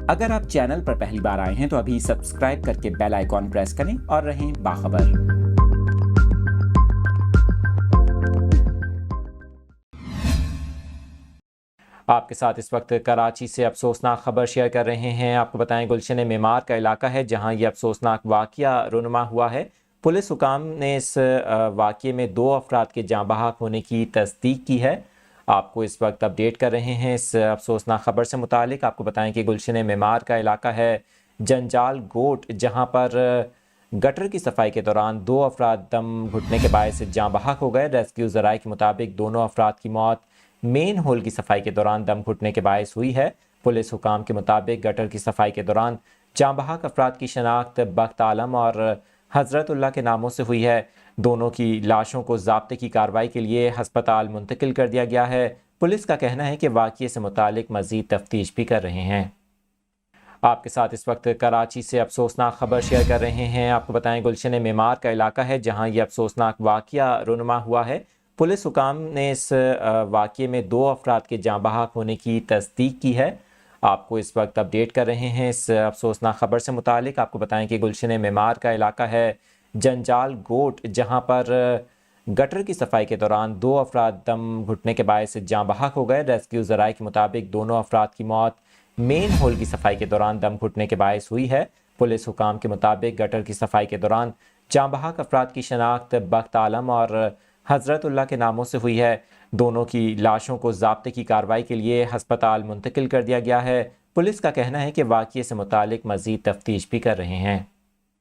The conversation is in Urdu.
اگر آپ چینل پر پہلی بار آئے ہیں تو ابھی سبسکرائب کر کے بیل آئیکن پریس کریں اور رہیں باخبر۔ آپ کے ساتھ اس وقت کراچی سے افسوسناک خبر شیئر کر رہے ہیں۔ آپ کو بتائیں گلشن معمار کا علاقہ ہے جہاں یہ افسوسناک واقعہ رونما ہوا ہے۔ پولیس حکام نے اس واقعے میں 2 افراد کے جاں بحق ہونے کی تصدیق کی ہے۔ آپ کو اس وقت اپڈیٹ کر رہے ہیں اس افسوسناک خبر سے متعلق۔ آپ کو بتائیں کہ گلشن معمار کا علاقہ ہے جنجال گوٹ، جہاں پر گٹر کی صفائی کے دوران 2 افراد دم گھٹنے کے باعث جاں بحق ہو گئے۔ ریسکیو ذرائع کے مطابق دونوں افراد کی موت مین ہول کی صفائی کے دوران دم گھٹنے کے باعث ہوئی ہے۔ پولیس حکام کے مطابق گٹر کی صفائی کے دوران جاں بحق افراد کی شناخت بخت عالم اور حضرت اللہ کے ناموں سے ہوئی ہے۔ دونوں کی لاشوں کو ضابطے کی کارروائی کے لیے ہسپتال منتقل کر دیا گیا ہے۔ پولیس کا کہنا ہے کہ واقعے سے متعلق مزید تفتیش بھی کر رہے ہیں۔ آپ کے ساتھ اس وقت کراچی سے افسوسناک خبر شیئر کر رہے ہیں۔ آپ کو بتائیں گلشن معمار کا علاقہ ہے جہاں یہ افسوسناک واقعہ رونما ہوا ہے۔ پولیس حکام نے اس واقعے میں 2 افراد کے جاں بحق ہونے کی تصدیق کی ہے۔ آپ کو اس وقت اپڈیٹ کر رہے ہیں اس افسوسناک خبر سے متعلق۔ آپ کو بتائیں کہ گلشن معمار کا علاقہ ہے جنجال گوٹ، جہاں پر گٹر کی صفائی کے دوران 2 افراد دم گھٹنے کے باعث جاں بحق ہو گئے۔ ریسکیو ذرائع کے مطابق دونوں افراد کی موت مین ہول کی صفائی کے دوران دم گھٹنے کے باعث ہوئی ہے۔ پولیس حکام کے مطابق گٹر کی صفائی کے دوران جاں بحق افراد کی شناخت بخت عالم اور حضرت اللہ کے ناموں سے ہوئی ہے۔ دونوں کی لاشوں کو ضابطے کی کارروائی کے لیے ہسپتال منتقل کر دیا گیا ہے۔ پولیس کا کہنا ہے کہ واقعے سے متعلق مزید تفتیش بھی کر رہے ہیں۔